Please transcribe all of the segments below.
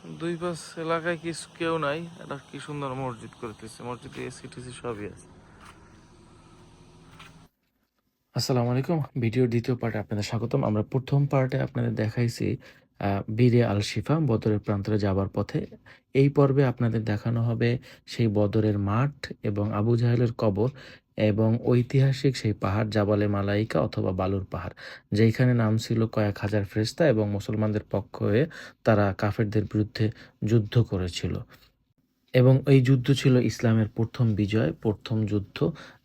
দুই পাশ এলাকায় কিছু কেউ নাই, এটা কি সুন্দর মসজিদ করতেছে, মসজিদে এসি টেসি সবই আছে। আসসালামু আলাইকুম। ভিডিওর দ্বিতীয় পার্টে আপনাদের স্বাগতম। আমরা প্রথম পার্টে আপনাদের দেখাইছি বীরে আল শিফা বদরের প্রান্তরে যাবার পথে। এই পর্বে আপনাদের দেখানো হবে সেই বদরের মাঠ এবং আবু জাহেলের কবর এবং ঐতিহাসিক সেই পাহাড় জাবালে মালাইকা অথবা বালুর পাহাড়, যেখানে নাম ছিল কয়েক হাজার ফেরেশতা এবং মুসলমানদের পক্ষ হয়ে তারা কাফেরদের বিরুদ্ধে যুদ্ধ করেছিল। এবং এই যুদ্ধ ছিল ইসলামের প্রথম বিজয়, প্রথম যুদ্ধ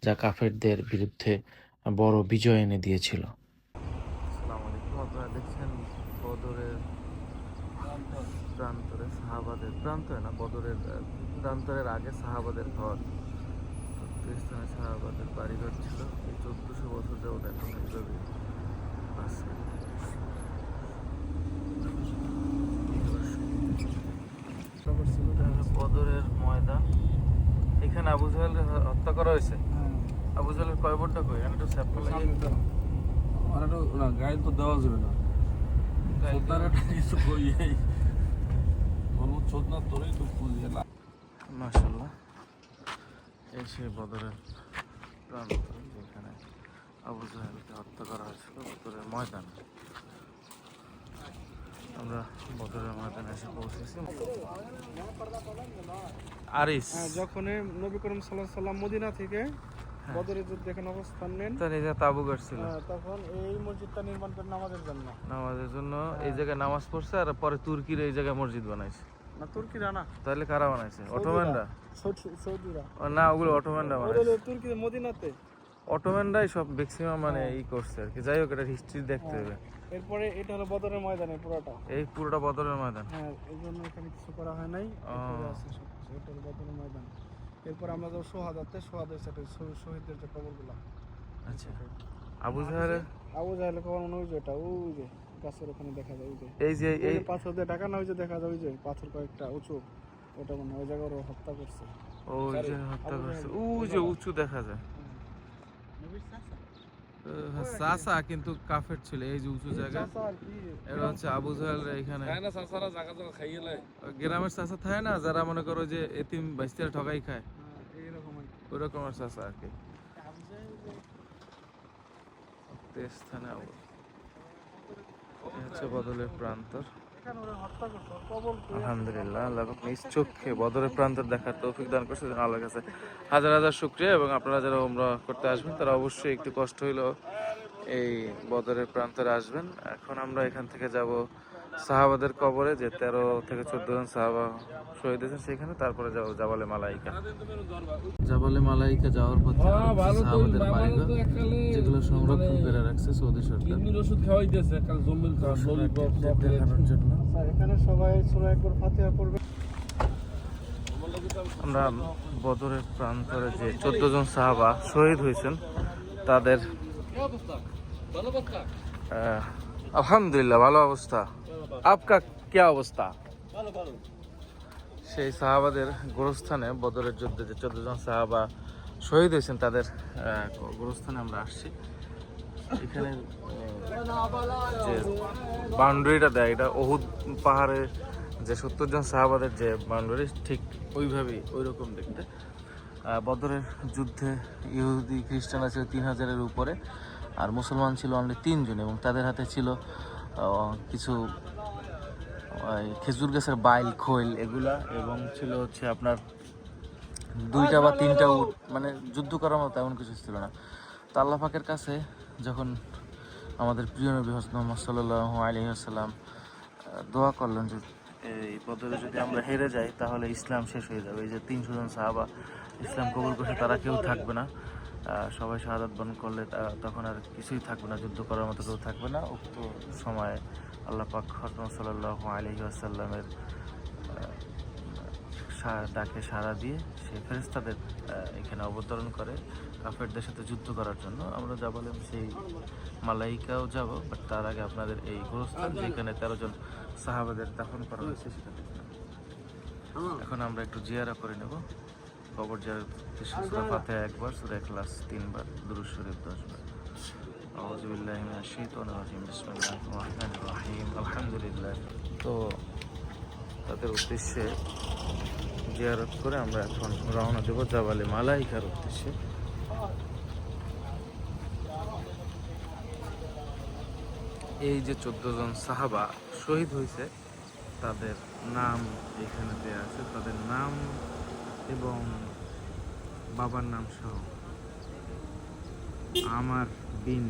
যা কাফেরদের বিরুদ্ধে বড় বিজয় এনে দিয়েছিল। আসসালামু আলাইকুম। আপনারা দেখছেন বদরের প্রান্তরে সাহাবাদের, প্রান্তরে না বদরের প্রান্তরের আগে সাহাবাদের ঘর, স্থানে সাহাবাদের বাড়িঘর ছিল। এই 1400 বছর যাবৎ এখন এইভাবে আছে। বদরের ময়দান, এখানে আবু জাহেল হত্যা করা হয়েছে। আবু জাহেলের কয় বোনটা কই একটু স্যাপটা লাগিয়ে না গায়ে তো দেওয়া যাবে না, কিছু ছোট না তোরই তো মাশাআল্লাহ। এই সেই বদরের প্রান্ত যেখানে আবু জাহেলকে হত্যা করা হয়েছিল, বদরের ময়দান। আমরা বদরের ময়দানে এসে পৌঁছেছি। আরিস যখন নবী করিম সাল্লাল্লাহু আলাইহি সাল্লাম মদিনা থেকে বদরের যুদ্ধে এখানে অবস্থান নেন, তার এই যে তাবু গাড়ছিল, তখন এই মসজিদটা নির্মাণ করে নামাজের জন্য। নামাজের জন্য এই জায়গায় নামাজ পড়ছে, আর পরে তুর্কির এই জায়গায় মসজিদ বানাইছে। না তুর্কিরা না, তাহলে কারা বানাইছে? অটোম্যানরা? সৌদিরা। না, ওগুলো অটোম্যানরা বানাইছে। তুর্কি মদিনাতে অটোম্যানরাই সব ম্যাক্সিমাম মানে ই করছে আর কি। যাই হোক, এটা হিস্ট্রি দেখতে হবে। এরপরে এটা হলো বদরের ময়দানে পুরোটা। এই পুরোটা বদরের ময়দান। হ্যাঁ, এই জন্য এখানে কিছু করা হয় নাই। এরপরে আছে সবকিছু, এটা হলো বদরের ময়দান। এরপর আমরা যাবো সোহাদাতে, সোহাদের সাথে শহীদদের যে কবরগুলো। আচ্ছা, আবু জাহেলের আবু জাহেলের কবর মনে ওই যে এটা, ওই যে গাছের ওখানে দেখা যায়, ওই যে এই যে এই পাথর দিয়ে ঢাকা না, ওই যে দেখা যায়, ওই যে পাথর কয়েকটা উঁচু, ওটা মনে হয় ওই জায়গায় ওরা হত্যা করছে। ওই যে হত্যা করছে, ওই যে উঁচু দেখা যায়। চাচা কিন্তু কাফের ছিল, এই যে উঁচু জায়গা, এটা হচ্ছে আবু জাহেল। এখানে গ্রামের চাচা থাকে না, যারা মনে করো যে এতিম বাইস্তিরা ঠকাই খায়, ওই রকমের চাচা আর কি। স্থানে হচ্ছে বদলের প্রান্তর। আলহামদুলিল্লাহ, আল্লাহ নিজ চোখে বদরের প্রান্তর দেখার তৌফিক দান করছে, আল্লাহর কাছে হাজার হাজার শুকরিয়া। এবং আপনারা যারা উমরা করতে আসবেন তারা অবশ্যই একটু কষ্ট হইলেও এই বদরের প্রান্তরে আসবেন। এখন আমরা এখান থেকে যাব সাহাবাদের কবরে, যে 13 থেকে 14 জন সাহাবা শহীদ হয়েছেন সেখানে। তারপরে যাবো জাবালে মালাইকা। জাবালে মালাইকা যাওয়ার পথে সাহাবাদের বাড়িঘর, যেগুলো সংরক্ষণ করে রাখছে সৌদি সরকার দেখানোর জন্য। এখানে সবাই সূরা একবার ফাতিহা পড়বে। আমরা বদরের প্রান্তরে যে 14 জন সাহাবা শহীদ হয়েছেন তাদের, আলহামদুলিল্লাহ ভালো অবস্থা। আপকা क्या অবস্থা? সেই সাহাবাদের গোরস্থানে, বদরের যুদ্ধে যে 14 জন সাহাবা শহীদ হয়েছেন তাদের গোরস্থানে আমরা আসছি। এখানে যে বাউন্ডারিটা দেয়, এটা ওহুদ পাহাড়ে যে 70 জন সাহাবাদের যে বাউন্ডারি, ঠিক ওইভাবেই ওই রকম দেখতে। বদরের যুদ্ধে ইহুদি খ্রিস্টানরা ছিল 3000-এর উপরে, আর মুসলমান ছিল অনলি 3 জন, এবং তাদের হাতে ছিল কিছু খেজুর গাছের বাইল, খৈল এগুলা, এবং ছিল হচ্ছে আপনার 2টা বা 3টা উট। মানে যুদ্ধ করার মতো এমন কিছু ছিল না। তো আল্লাহ পাকের কাছে যখন আমাদের প্রিয় নবী হযরত মুহাম্মদ সাল্লাল্লাহু আলাইহি ওয়াসাল্লাম দোয়া করলেন যে এই বদরে যদি আমরা হেরে যাই তাহলে ইসলাম শেষ হয়ে যাবে। এই যে 300 জন সাহাবা ইসলাম কবুল করছে, তারা কেউ থাকবে না। সবাই শাহাদাত বরণ করলে তখন আর কিছুই থাকবে না, যুদ্ধ করার মতো কেউ থাকবে না। উক্ত সময়ে আল্লাহ পাক হযরত সাল্লাল্লাহু আলাইহি ওয়াসাল্লামের ডাকে সাড়া দিয়ে সে ফেরেশতাদের এখানে অবতরণ করে কাফেরদের সাথে যুদ্ধ করার জন্য। আমরা যাবো সেই মালাইকাও যাব, বাট তার আগে আপনাদের এই গোরস্থান যেখানে 13 জন সাহাবাদের দাফন করা হয়েছে সেটা দেখলাম। এখন আমরা একটু জিয়ারা করে নেব। কবর জিয়ারত সূরা ফাতিহা একবার, সূরা ইখলাস 3 বার, দুরূদ শরীফ 10 বার। আউযু বিল্লাহি মিনাশ শাইতানির রাজিম, বিসমিল্লাহির রহমানির রহিম, আলহামদুলিল্লাহ। তো তাদের উদ্দেশ্যে জিয়ারত করে আমরা এখন রওনা দেব জাবালে মালাইকার উদ্দেশ্যে। এই যে 14 জন সাহাবা শহীদ হয়েছে তাদের নাম এখানে দেয়া আছে, তাদের নাম এবং বাবার নাম সহ। আমার বিন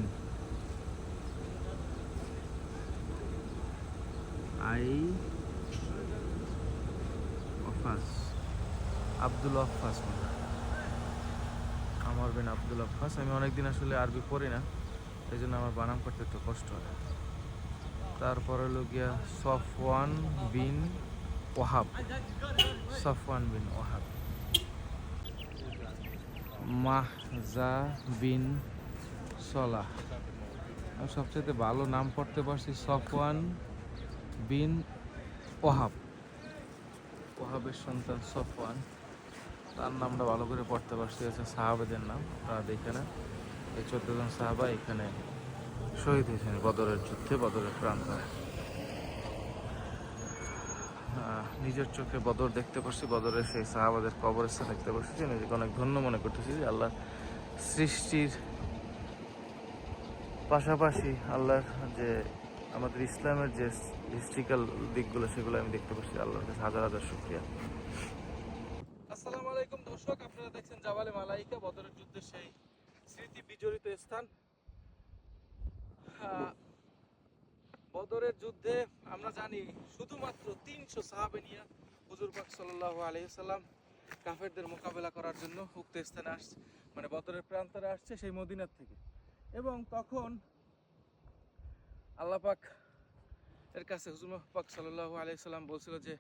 আব্দুল আফাস, আমার বিন আব্দুল আফাস। আমি অনেকদিন আসলে আরবি পড়ি না, এই জন্য আমার বানাম করতে একটু কষ্ট হয়। তারপরে হলো গিয়া সফওয়ান বিন ওয়াহাব, সফওয়ান বিন ওয়াহাব। মাহজা বিন সলাহ। আমি সবচেয়ে ভালো নাম পড়তে পারছি সফওয়ান বিন ওয়াহাব, ওয়াহাবের সন্তান সফওয়ান। তার নামটা ভালো করে পড়তে পারছি, হচ্ছে সাহাবাদের নাম, আপনারা দেখে না। এই 14 জন সাহাবা এখানে শহীদ হয়েছেন বদরের যুদ্ধে, বদরের প্রান্তরে। নিজের চোখে বদর দেখতে পারছি, বদরের সেই সাহাবাদের কবরস্থান দেখতে পারছি। নিজেকে অনেক ধন্য মনে করতেছি যে আল্লাহ সৃষ্টির পাশাপাশি আল্লাহর যে আমাদের ইসলামের যে হিস্ট্রিক্যাল দিকগুলো সেগুলো আমি দেখতে পাচ্ছি। আল্লাহর কাছে হাজার হাজার শুকরিয়া। আসসালামু আলাইকুম দর্শক, আপনারা দেখছেন জাবালে মালাইকা, বদরের যুদ্ধের সেই স্মৃতি বিজড়িত স্থান। বদরের যুদ্ধে আমরা জানি শুধুমাত্র 300 সাহাবে নিয়ে হুজুর পাক সাল্লাল্লাহু আলাইহি সাল্লাম কাফেরদের মোকাবেলা করার জন্য উক্ত স্থানে আসছে, মানে বদরের প্রান্তরে আসছে সেই মদিনার থেকে। এবং তখন আল্লাহ পাক এর কাছে হুজুর পাক সাল্লাল্লাহু আলাইহি সাল্লাম বলছিল যে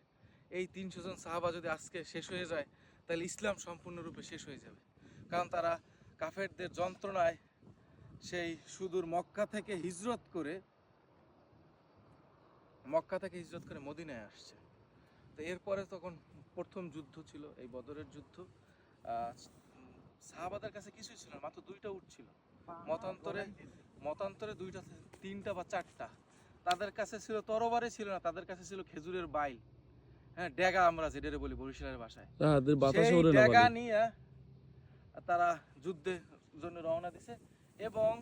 এই 300 জন সাহাবা যদি আজকে শেষ হয়ে যায় তাহলে ইসলাম সম্পূর্ণরূপে শেষ হয়ে যাবে। কারণ তারা কাফেরদের যন্ত্রণায় সেই সুদূর মক্কা থেকে হিজরত করে মদিনায় আসছে। তো এরপরে তখন প্রথম যুদ্ধ ছিল এই বদরের যুদ্ধ। সাহাবাদের কাছে কিছুই ছিল না, মাত্র 2টা উট ছিল, মতান্তরে 2টা 3টা বা 4টা। তাদের কাছে ছিল তরবারি, ছিল না, তাদের কাছে ছিল খেজুরের বাইল, হ্যাঁ ডেগা, আমরা যেটারে বলি বরিশালের ভাষায়। সেই ডেগা নিয়ে তারা যুদ্ধের জন্য রওনা দিছে এবং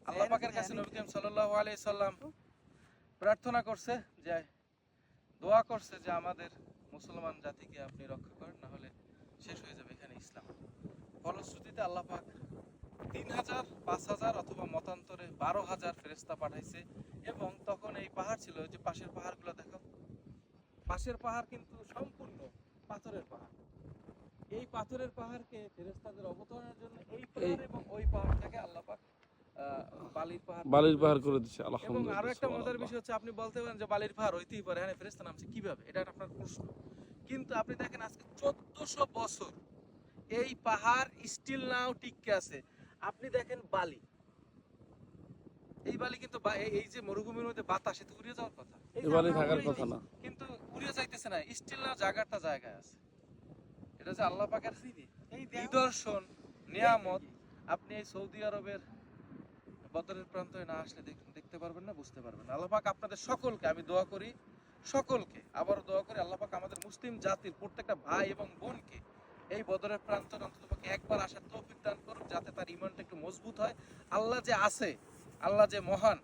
আল্লাহ পাকের কাছে নবী করিম সাল্লাল্লাহু আলাইহি সাল্লাম প্রার্থনা করছে, যে দোয়া করছে যে আমাদের মুসলমান জাতিকে আপনি রক্ষা করেন, না হলে শেষ হয়ে যাবে এখানে ইসলাম। ফলশ্রুতিতে আল্লাহ পাক 3000, 5000 অথবা মতান্তরে 12,000 ফেরেশতা পাঠাইছে। এবং তখন এই পাহাড় ছিল, যে পাশের পাহাড়গুলো দেখো, পাশের পাহাড় কিন্তু সম্পূর্ণ পাথরের পাহাড়। এই পাথরের পাহাড়কে ফেরেশতাদের অবতরণের জন্য এই পাহাড় এবং ওই পাহাড়টাকে আল্লাহ পাক বালির পাহাড় করে দিচ্ছে। এবং আরো একটা মজার বিষয় হচ্ছে, আপনি বলতে পারেন যে বালির পাহাড় হইতেই পারে, হ্যাঁ ফেরেশতা নামছে কিভাবে, এটা আপনার প্রশ্ন। কিন্তু আপনি দেখেন আজকে 1400 বছর এই পাহাড় স্টিল নাও টিকে আছে। আপনি দেখেন বালি, এই বালি কিন্তু এই যে মরুভূমির মধ্যে বাতাস, এতে উড়ে যাওয়ার কথা, এই বালি থাকার কথা না, কিন্তু উড়ে যাইতেছে না, স্টিল নাও জায়গাটা জায়গায় আছে। এটা যে আল্লাহ পাকের নিদর্শন, নিয়ামত। আপনি এই সৌদি আরবের বদরের প্রান্তরে না আসলে দেখতে পারবেন না, বুঝতে পারবেন না। আল্লাহ পাক আপনাদের সকলকে, আমি দোয়া করি সকলকে, আবারও দোয়া করি আল্লাহ পাক আমাদের মুসলিম জাতির প্রত্যেকটা ভাই এবং বোনকে এই বদরের প্রান্তরে অন্ততপক্ষে একবার আসার তৌফিক দান করুন, যাতে তার ঈমানটা একটু মজবুত হয়। আল্লাহ যে আছে, আল্লাহ যে মহান,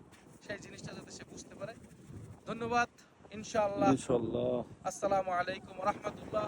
সেই জিনিসটা যাতে সে বুঝতে পারে। ধন্যবাদ। ইনশাআল্লাহ। আসসালামু আলাইকুম ওয়া রাহমাতুল্লাহ।